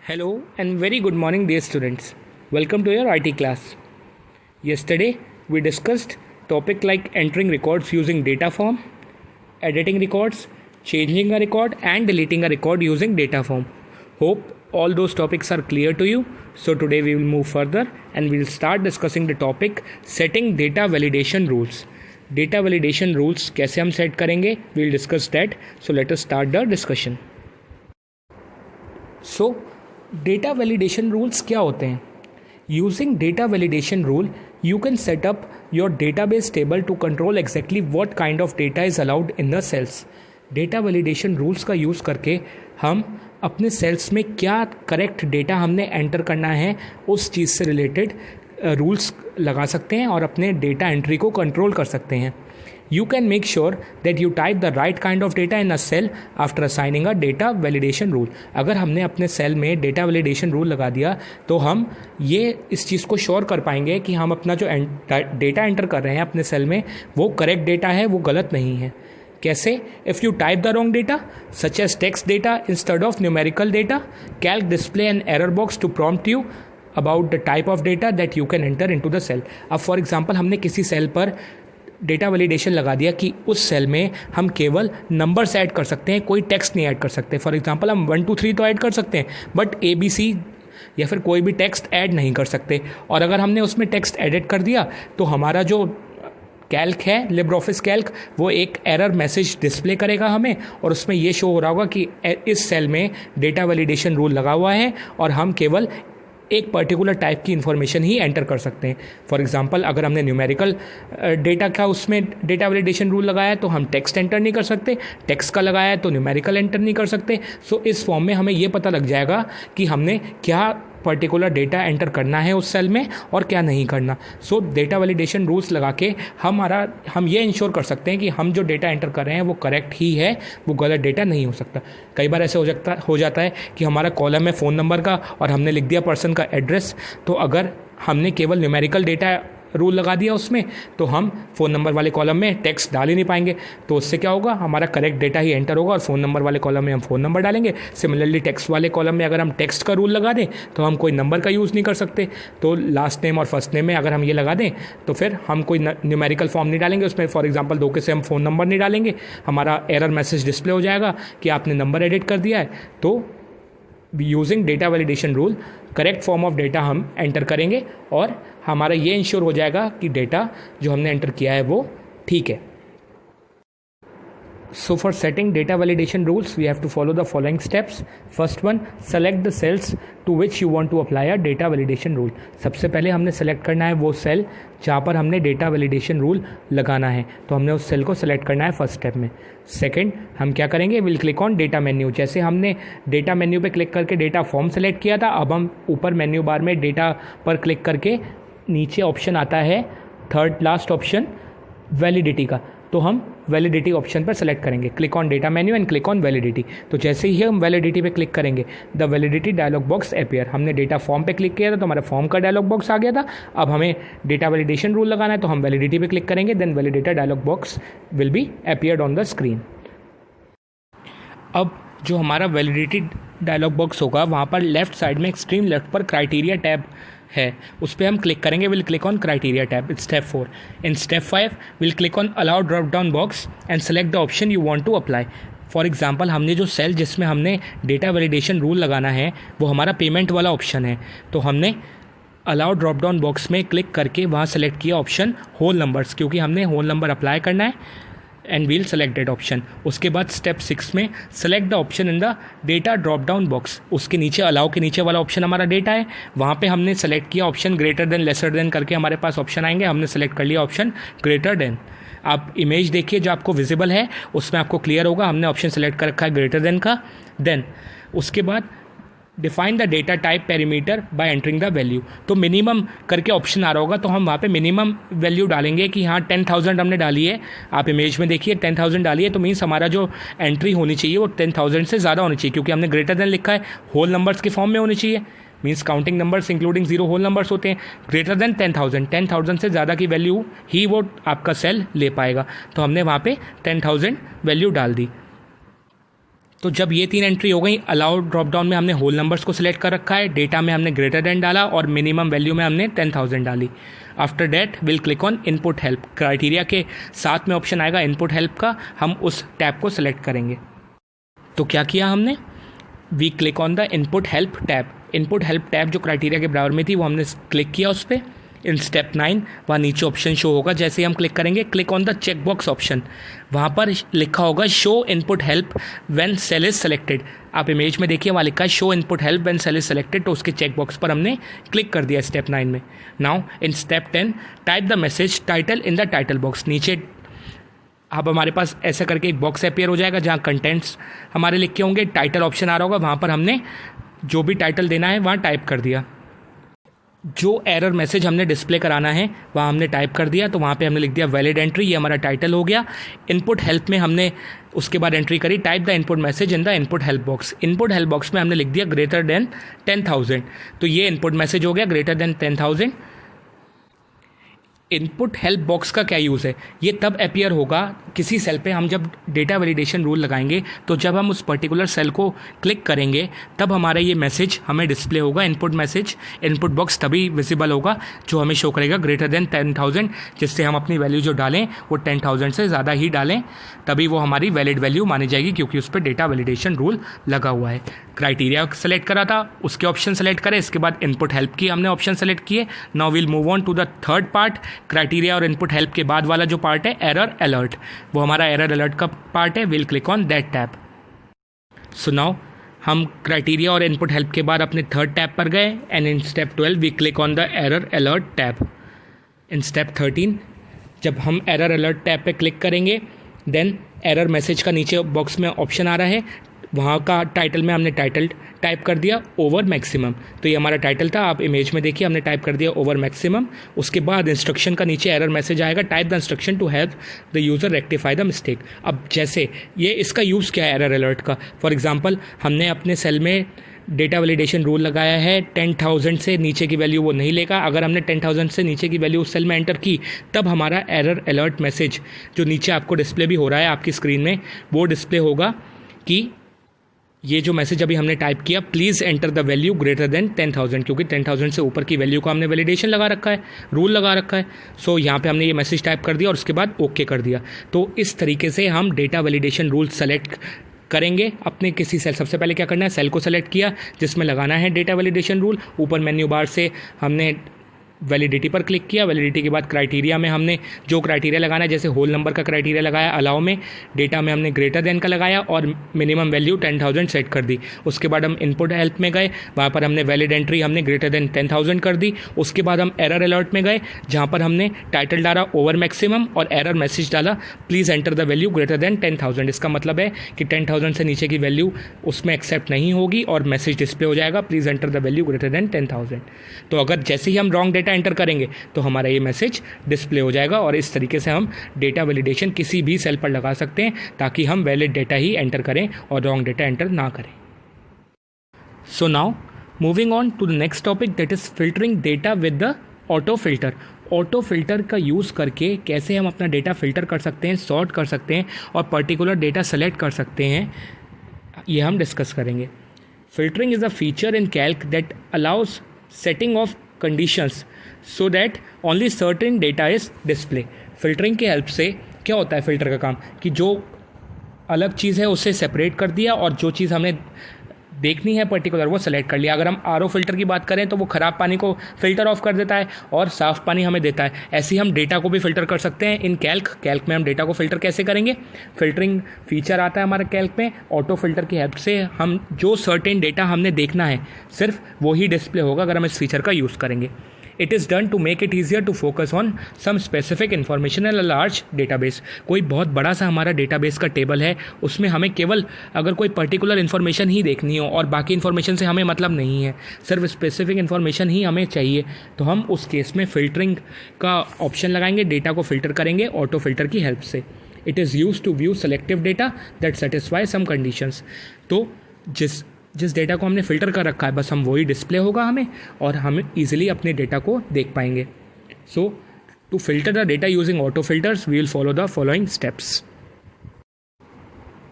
Hello and very good morning, dear students. Welcome to your IT class. Yesterday we discussed topic like entering records using data form, editing records, changing a record and deleting a record using data form. Hope all those topics are clear to you. So today we will move further and we will start discussing the topic setting data validation rules. Data validation rules कैसे हम set करेंगे? We will discuss that. So let us start the discussion. So data validation rules क्या होते हैं? Using data validation rule you can set up your database table to control exactly what kind of data is allowed in the cells. Data validation rules का use करके हम अपने sales में क्या correct data हमने एंटर करना है उस चीज़ से रिलेटेड रूल्स लगा सकते हैं और अपने डेटा एंट्री को कंट्रोल कर सकते हैं. You can make sure that you type the right kind of data in a cell after assigning a data validation rule. अगर हमने अपने सेल में डेटा वैलिडेशन रूल लगा दिया तो हम ये इस चीज़ को श्योर कर पाएंगे कि हम अपना जो डेटा एंटर कर रहे हैं अपने सेल में वो करेक्ट डेटा है, वो गलत नहीं है. कैसे? If you type the wrong data such as text data instead of numerical data, Calc display an error box to prompt you about the type of data that you can enter into the cell. अब for example हमने किसी cell पर data validation लगा दिया कि उस cell में हम केवल नंबर्स ऐड कर सकते हैं, कोई टेक्स्ट नहीं ऐड कर सकते. फॉर एग्जांपल हम 1 2 3 तो ऐड कर सकते हैं बट ABC या फिर कोई भी टेक्स्ट ऐड नहीं कर सकते. और अगर हमने उसमें टेक्स्ट एडिट कर दिया तो हमारा जो कैल्क है, लिब्रे ऑफिस कैल्क, वो एक एरर मैसेज डिस्प्ले करेगा हमें और उसमें ये शो हो रहा होगा कि इस सेल में डेटा वैलिडेशन रूल लगा हुआ है और हम केवल एक पर्टिकुलर टाइप की इन्फॉर्मेशन ही एंटर कर सकते हैं. फॉर एग्जांपल अगर हमने न्यूमेरिकल डेटा का उसमें डेटा वैलिडेशन रूल लगाया है तो हम टेक्स्ट एंटर नहीं कर सकते, टेक्स्ट का लगाया है तो न्यूमेरिकल एंटर नहीं कर सकते. सो इस फॉर्म में हमें ये पता लग जाएगा कि हमने क्या पर्टिकुलर डेटा एंटर करना है उस सेल में और क्या नहीं करना. सो डेटा वैलिडेशन रूल्स लगा के हम ये इंश्योर कर सकते हैं कि हम जो डेटा एंटर कर रहे हैं वो करेक्ट ही है, वो गलत डेटा नहीं हो सकता. कई बार ऐसे हो जाता है कि हमारा कॉलम है फ़ोन नंबर का और हमने लिख दिया पर्सन का एड्रेस, तो अगर हमने केवल न्यूमेरिकल डेटा रूल लगा दिया उसमें तो हम फ़ोन नंबर वाले कॉलम में टेक्स्ट डाल ही नहीं पाएंगे. तो उससे क्या होगा, हमारा करेक्ट डेटा ही एंटर होगा और फ़ोन नंबर वाले कॉलम में हम फ़ोन नंबर डालेंगे. सिमिलरली टेक्स्ट वाले कॉलम में अगर हम टेक्स्ट का रूल लगा दें तो हम कोई नंबर का यूज़ नहीं कर सकते. तो लास्ट नेम और फर्स्ट नेम में अगर हम ये लगा दें तो फिर हम कोई न्यूमेरिकल फॉर्म नहीं डालेंगे उसमें. फॉर एग्जाम्पल धोखे से हम फ़ोन नंबर नहीं डालेंगे, हमारा एरर मैसेज डिस्प्ले हो जाएगा कि आपने नंबर एडिट कर दिया है. तो using data validation rule correct form of data हम एंटर करेंगे और हमारा ये इंश्योर हो जाएगा कि डेटा जो हमने एंटर किया है वो ठीक है. So for setting data validation rules, we have to follow the following steps. First one, select the cells to which you want to apply a data validation rule. सबसे पहले हमने सेलेक्ट करना है वो सेल जहाँ पर हमने डेटा वैलिडेशन रूल लगाना है. तो हमने उस सेल को सेलेक्ट करना है फर्स्ट स्टेप में. सेकंड, हम क्या करेंगे, will click on data menu. जैसे हमने डेटा मेन्यू पे क्लिक करके डेटा फॉर्म सेलेक्ट किया था, अब हम ऊपर मेन्यू बार में डेटा पर क्लिक करके नीचे ऑप्शन आता है थर्ड लास्ट ऑप्शन वैलिडिटी का, तो हम वैलिडिटी ऑप्शन पर सेलेक्ट करेंगे. Click on data menu and click on validity. तो जैसे ही हम वैलिडिटी पे क्लिक करेंगे the validity dialog box appear. हमने डेटा फॉर्म पे क्लिक किया था तो हमारा फॉर्म का डायलॉग बॉक्स आ गया था. अब हमें डेटा वैलिडेशन रूल लगाना है तो हम वैलिडिटी पे क्लिक करेंगे, then validator dialog box will be appeared on the screen. अब जो हमारा वैलिडिटी डायलॉग बॉक्स होगा वहाँ पर लेफ्ट साइड में एक्सट्रीम लेफ्ट पर क्राइटेरिया टैब है, उस पर हम क्लिक करेंगे. Will click on criteria tab. It's step 4. In step 5 will click on allow drop down box and select the option you want to apply. For example हमने जो cell जिसमें हमने डेटा वैलिडेशन रूल लगाना है वो हमारा payment वाला option है, तो हमने अलाउ ड्रॉप डाउन बॉक्स में क्लिक करके वहाँ सेलेक्ट किया ऑप्शन होल नंबर्स, क्योंकि हमने होल नंबर अप्लाई करना है and will select that option. उसके बाद स्टेप 6 में select the option in the data drop down box. उसके नीचे अलाउ के नीचे वाला ऑप्शन हमारा डेटा है, वहाँ पे हमने सेलेक्ट किया option greater than lesser than करके हमारे पास ऑप्शन आएंगे. हमने सेलेक्ट कर लिया ऑप्शन ग्रेटर देन. आप इमेज देखिए जो आपको विजिबल है उसमें आपको क्लियर होगा हमने ऑप्शन सेलेक्ट कर रखा है ग्रेटर देन का. देन उसके बाद define the data type parameter bye entering the value. तो मिनिमम करके ऑप्शन आ रहा होगा तो हम वहाँ पे मिनिमम वैल्यू डालेंगे कि हाँ 10,000 हमने डाली है. आप इमेज में देखिए 10,000 डाली है तो मीन्स हमारा जो एंट्री होनी चाहिए वो 10,000 से ज़्यादा होनी चाहिए, क्योंकि हमने ग्रेटर देन लिखा है, होल नंबर्स के फॉर्म में होनी चाहिए. Means counting numbers including zero whole numbers होते हैं. ग्रेटर देन 10,000 से ज़्यादा की वैल्यू ही वो आपका सेल ले पाएगा. तो हमने वहाँ पे 10,000 वैल्यू डाल दी. तो जब ये 3 एंट्री हो गई, अलाउ ड्रॉप डाउन में हमने होल नंबर्स को सिलेक्ट कर रखा है, डेटा में हमने ग्रेटर देन डाला और मिनिमम वैल्यू में हमने 10,000 डाली। After that will click on input help. Criteria के साथ में ऑप्शन आएगा इनपुट हेल्प का, हम उस टैब को सिलेक्ट करेंगे। तो क्या किया हमने, we click on the input help tab. Input help tab जो क्राइटेरिया के बराबर में थी वो हमने क्लिक किया उस पर। इन स्टेप 9 वहाँ नीचे ऑप्शन शो होगा, जैसे ही हम क्लिक करेंगे click on the check box option, वहाँ पर लिखा होगा show input help when cell is selected. आप इमेज में देखिए वहाँ लिखा है show input help when cell is selected, तो उसके चेक बॉक्स पर हमने क्लिक कर दिया स्टेप 9 में। Now in step 10 type the message title in the title box. नीचे अब हमारे पास ऐसा करके एक बॉक्स अपीयर हो जाएगा जहाँ कंटेंट्स हमारे लिखे होंगे, टाइटल ऑप्शन आ रहा होगा, वहाँ पर हमने जो भी टाइटल देना है वहाँ टाइप कर दिया। जो एरर मैसेज हमने डिस्प्ले कराना है वहाँ हमने टाइप कर दिया, तो वहाँ पे हमने लिख दिया वैलिड एंट्री, ये हमारा टाइटल हो गया। इनपुट हेल्प में हमने उसके बाद entry curry type the input message in the input help box. Input help box में हमने लिख दिया ग्रेटर देन 10,000, तो ये इनपुट मैसेज हो गया greater than 10,000। Input help box का क्या यूज़ है, ये तब अपीयर होगा किसी सेल पे हम जब डेटा वैलिडेशन रूल लगाएंगे, तो जब हम उस पर्टिकुलर सेल को क्लिक करेंगे तब हमारा ये मैसेज हमें डिस्प्ले होगा। इनपुट मैसेज इनपुट बॉक्स तभी विजिबल होगा जो हमें शो करेगा ग्रेटर देन 10,000, जिससे हम अपनी वैल्यू जो डालें वो 10,000 से ज़्यादा ही डालें, तभी वो हमारी वैलिड वैल्यू मानी जाएगी, क्योंकि उस पर डेटा वैलिडेशन रूल लगा हुआ है। क्राइटेरिया सेलेक्ट करा था, उसके ऑप्शन सेलेक्ट करें, इसके बाद इनपुट हेल्प की हमने ऑप्शन सेलेक्ट किए। Now will move on to the third part. Criteria और इनपुट हेल्प के बाद वाला जो पार्ट है एरर अलर्ट, वो हमारा एरर अलर्ट का पार्ट है। Will click on that tab. So now हम क्राइटेरिया और इनपुट हेल्प के बाद अपने थर्ड टैब पर गए and in step 12 we click on the error alert tab. In step 13 जब हम एरर अलर्ट टैब पे क्लिक करेंगे देन एरर मैसेज का नीचे बॉक्स में ऑप्शन आ रहा है, वहाँ का टाइटल में हमने टाइटल टाइप कर दिया ओवर मैक्सिमम, तो ये हमारा टाइटल था। आप इमेज में देखिए हमने टाइप कर दिया ओवर मैक्सिमम। उसके बाद इंस्ट्रक्शन का नीचे एरर मैसेज आएगा type the instruction to help the user rectify the mistake. अब जैसे ये इसका यूज़ क्या है एरर अलर्ट का, फॉर एग्जांपल हमने अपने सेल में डेटा वैलिडेशन रूल लगाया है 10,000 से नीचे की वैल्यू वो नहीं लेगा। अगर हमने 10,000 से नीचे की वैल्यू उस सेल में एंटर की तब हमारा एरर अलर्ट मैसेज जो नीचे आपको डिस्प्ले भी हो रहा है आपकी स्क्रीन में, वो डिस्प्ले होगा कि ये जो मैसेज अभी हमने टाइप किया please enter the value greater than 10,000, क्योंकि 10,000 से ऊपर की वैल्यू को हमने वैलिडेशन लगा रखा है, रूल लगा रखा है। सो यहाँ पे हमने ये मैसेज टाइप कर दिया और उसके बाद ओके कर दिया। तो इस तरीके से हम डेटा वैलिडेशन रूल सेलेक्ट करेंगे अपने किसी सेल। सबसे पहले क्या करना है, सेल को सेलेक्ट किया जिसमें लगाना है डेटा वैलिडेशन रूल। ऊपर मेन्यू बार से हमने वैलिडिटी पर क्लिक किया। वैलिडिटी के बाद क्राइटेरिया में हमने जो क्राइटेरिया लगाना है, जैसे होल नंबर का क्राइटेरिया लगाया अलाउ में, डेटा में हमने ग्रेटर देन का लगाया और मिनिमम वैल्यू 10,000 सेट कर दी। उसके बाद हम इनपुट हेल्प में गए, वहाँ पर हमने वैलिड एंट्री हमने ग्रेटर देन 10,000 कर दी। उसके बाद हम एरर अलर्ट में गए जहाँ पर हमने टाइटल डाला ओवर मैक्सिमम और एरर मैसेज डाला please enter the value greater than 10,000। इसका मतलब है कि 10,000 से नीचे की वैल्यू उसमें एक्सेप्ट नहीं होगी और मैसेज डिस्प्ले हो जाएगा please enter the value greater than 10,000। तो अगर जैसे ही हम रॉन्ग डेटा एंटर करेंगे तो हमारा ये मैसेज डिस्प्ले हो जाएगा और इस तरीके से हम डेटा वैलिडेशन किसी भी सेल पर लगा सकते हैं ताकि हम वैलिड डेटा ही एंटर करें और रॉन्ग डेटा एंटर ना करें। So now moving on to the next topic that is filtering data with the auto filter. Auto filter का यूज़ करके कैसे हम अपना डेटा फिल्टर कर सकते हैं, सॉर्ट कर सकते हैं और पर्टिकुलर डेटा सेलेक्ट कर सकते हैं, ये हम डिस्कस करेंगे। Filtering is a feature in Calc that allows setting of conditions so that only certain data is display. Filtering की हेल्प से क्या होता है, फिल्टर का काम कि जो अलग चीज़ है उससे सेपरेट कर दिया और जो चीज़ हमें देखनी है पर्टिकुलर वो सेलेक्ट कर लिया। अगर हम आरओ फिल्टर की बात करें तो वो ख़राब पानी को फिल्टर ऑफ कर देता है और साफ़ पानी हमें देता है। ऐसे ही हम डेटा को भी फिल्टर कर सकते हैं इन कैल्क में हम डेटा को फिल्टर कैसे करेंगे, फिल्टरिंग फीचर आता है हमारे कैल्क में। ऑटो फिल्टर की हेल्प से हम जो सर्टेन डेटा हमने देखना है सिर्फ वो ही डिस्प्ले होगा अगर हम इस फीचर का यूज़ करेंगे। It is done to make it easier to focus on some specific information in a large database. कोई बहुत बड़ा सा हमारा डेटाबेस का टेबल है, उसमें हमें केवल अगर कोई पर्टिकुलर इन्फॉर्मेशन ही देखनी हो और बाकी इन्फॉर्मेशन से हमें मतलब नहीं है, सिर्फ स्पेसिफिक इन्फॉर्मेशन ही हमें चाहिए, तो हम उस केस में फ़िल्टरिंग का ऑप्शन लगाएंगे, डेटा को फ़िल्टर करेंगे ऑटो फिल्टर की हेल्प से। It is use to view selective data that satisfy some conditions. तो जिस डेटा को हमने फ़िल्टर कर रखा है बस हम वही डिस्प्ले होगा हमें और हम ईजिली अपने डेटा को देख पाएंगे। So to filter the data using auto filters we will follow the following steps.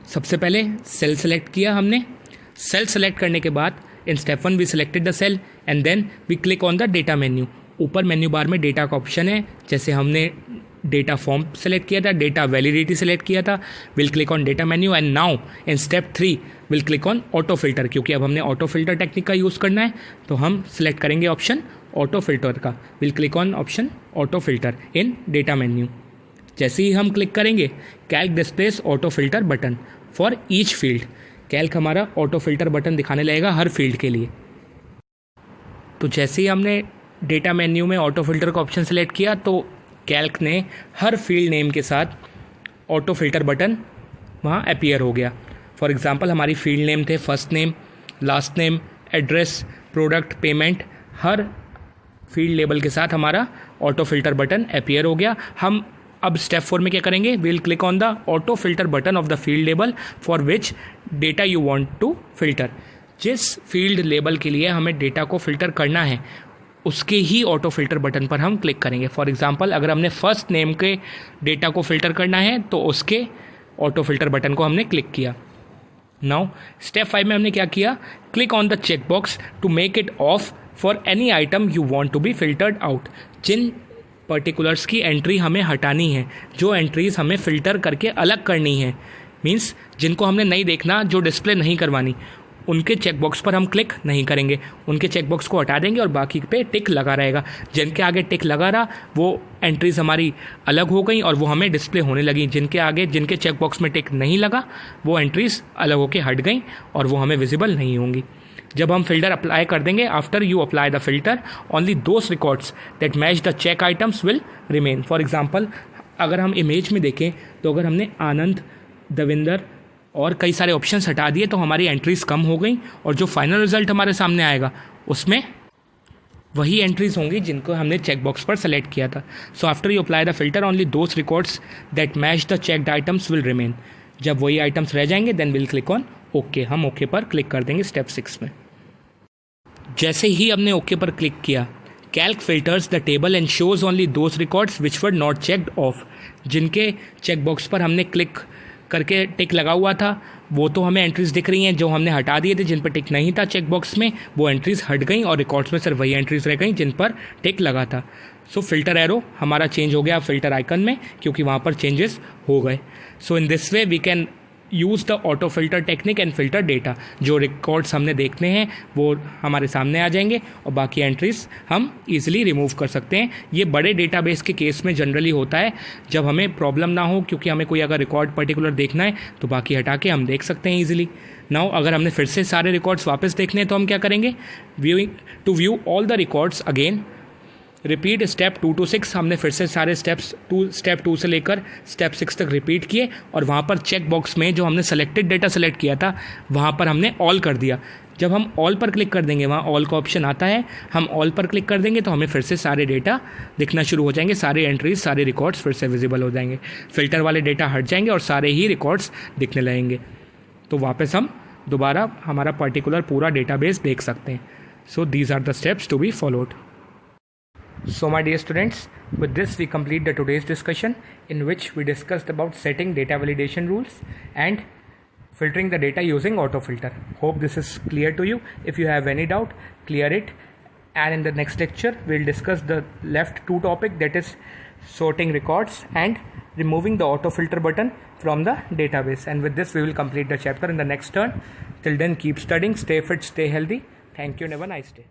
सबसे पहले सेल सेलेक्ट किया हमने. सेल सेलेक्ट करने के बाद in step 1 we selected the cell and then we click on the data menu. ऊपर menu bar में data का ऑप्शन है. जैसे हमने डेटा फॉर्म सेलेक्ट किया था, डेटा वैलिडिटी सेलेक्ट किया था, will click on data menu and now in step 3 will click on auto filter. क्योंकि अब हमने ऑटो फिल्टर टेक्निक का यूज़ करना है तो हम सिलेक्ट करेंगे ऑप्शन ऑटो फिल्टर का. Will click on option auto filter in data menu. जैसे ही हम क्लिक करेंगे Calc displace auto filter button for each field. Calc हमारा ऑटो फिल्टर बटन दिखाने लगेगा हर फील्ड के लिए. तो जैसे ही हमने डेटा मेन्यू में ऑटो फिल्टर का ऑप्शन सेलेक्ट किया तो कैल्क ने हर फील्ड नेम के साथ ऑटो फिल्टर बटन वहाँ अपीयर हो गया. फॉर एग्जांपल हमारी फील्ड नेम थे first name, last name, address, product, payment. हर फील्ड लेबल के साथ हमारा ऑटो फिल्टर बटन अपीयर हो गया. हम अब स्टेप 4 में क्या करेंगे, will click on the auto filter button of the field label for which data you want to filter. जिस फील्ड लेबल के लिए हमें डेटा को फिल्टर करना है उसके ही ऑटो फिल्टर बटन पर हम क्लिक करेंगे. फॉर एग्जांपल अगर हमने फर्स्ट नेम के डेटा को फिल्टर करना है तो उसके ऑटो फिल्टर बटन को हमने क्लिक किया. नाउ स्टेप 5 में हमने क्या किया, click on the check box to make it off for any item you want to be filtered out. जिन पर्टिकुलर्स की एंट्री हमें हटानी है, जो एंट्रीज हमें फ़िल्टर करके अलग करनी है, मींस जिनको हमने नहीं देखना, जो डिस्प्ले नहीं करवानी, उनके चेकबॉक्स पर हम क्लिक नहीं करेंगे. उनके चेकबॉक्स को हटा देंगे और बाकी पे टिक लगा रहेगा. जिनके आगे टिक लगा रहा वो एंट्रीज हमारी अलग हो गई और वो हमें डिस्प्ले होने लगी. जिनके आगे जिनके चेकबॉक्स में टिक नहीं लगा वो एंट्रीज अलग होके हट गई और वो हमें विजिबल नहीं होंगी. जब हम फिल्टर अप्लाई कर देंगे, after you apply the filter only those records that match the check items will remain. For example अगर हम इमेज में देखें तो अगर हमने आनंद, दविंदर और कई सारे ऑप्शंस हटा दिए तो हमारी एंट्रीज कम हो गई और जो फाइनल रिजल्ट हमारे सामने आएगा उसमें वही एंट्रीज होंगी जिनको हमने चेक बॉक्स पर सेलेक्ट किया था. So after you apply the filter only those records that match the checked items will remain. जब वही आइटम्स रह जाएंगे then will click on okay. हम ओके पर क्लिक कर देंगे स्टेप 6 में. जैसे ही हमने ओके पर क्लिक किया Calc filters the table and shows only those records which were not checked of. जिनके चेक बॉक्स पर हमने क्लिक करके टिक लगा हुआ था वो तो हमें एंट्रीज दिख रही हैं. जो हमने हटा दिए थे, जिन पर टिक नहीं था चेक बॉक्स में, वो एंट्रीज हट गई और रिकॉर्ड्स में सिर्फ वही एंट्रीज रह गई जिन पर टिक लगा था. सो फिल्टर एरो हमारा चेंज हो गया फिल्टर आइकन में क्योंकि वहाँ पर चेंजेस हो गए. So in this way we can use the auto filter technique and filter data. जो रिकॉर्ड्स हमने देखने हैं वो हमारे सामने आ जाएंगे और बाकी एंट्रीज हम इजीली रिमूव कर सकते हैं. ये बड़े डेटाबेस के केस में जनरली होता है जब हमें प्रॉब्लम ना हो, क्योंकि हमें कोई अगर रिकॉर्ड पर्टिकुलर देखना है तो बाकी हटा के हम देख सकते हैं ईजिली. नाउ अगर हमने फिर से सारे रिकॉर्ड्स वापस देखने हैं तो हम क्या करेंगे, view all the records again repeat step 2 to 6. हमने फिर से सारे स्टेप 2 से लेकर स्टेप 6 तक रिपीट किए और वहाँ पर चेक बॉक्स में जो हमने सेलेक्टेड डेटा सेलेक्ट किया था वहाँ पर हमने ऑल कर दिया. जब हम ऑल पर क्लिक कर देंगे, वहाँ ऑल का ऑप्शन आता है, हम ऑल पर क्लिक कर देंगे तो हमें फिर से सारे डेटा दिखना शुरू हो जाएंगे. सारे एंट्रीज, सारे रिकॉर्ड्स फिर से विजिबल हो जाएंगे. फिल्टर वाले डेटा हट जाएंगे और सारे ही रिकॉर्ड्स दिखने लगेंगे. तो वापस हम दोबारा हमारा पर्टिकुलर पूरा डेटाबेस देख सकते हैं. So these are the steps to be followed. So my dear students, with this we complete the today's discussion in which we discussed about setting data validation rules and filtering the data using autofilter. Hope this is clear to you. If you have any doubt, clear it. And in the next lecture, we'll discuss the left two topic, that is sorting records and removing the autofilter button from the database. And with this we will complete the chapter in the next turn. Till then, keep studying, stay fit, stay healthy. Thank you and have a nice day.